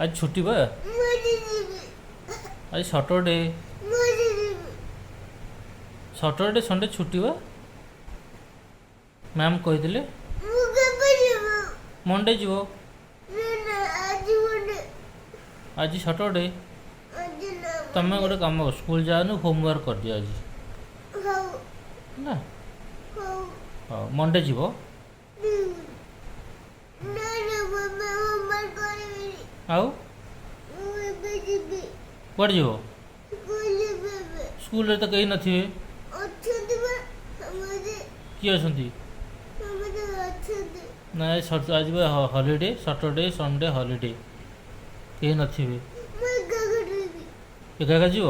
आज छुट्टी बा आज सटरडे सटरडे संडे छुट्टी बा मैम कही मंडे जीव आज सटरडे तमें गोटे कम कर स्कूल जाओ होमवर्क कर दियो आज ना हाँ मंडे जीव आउ कौन जीव स्कूल रे तो कहीं नथिबे किए अछंती ना आज हॉलीडे सैटरडे संडे हॉलीडे कहीं नथिबे एका एका जीव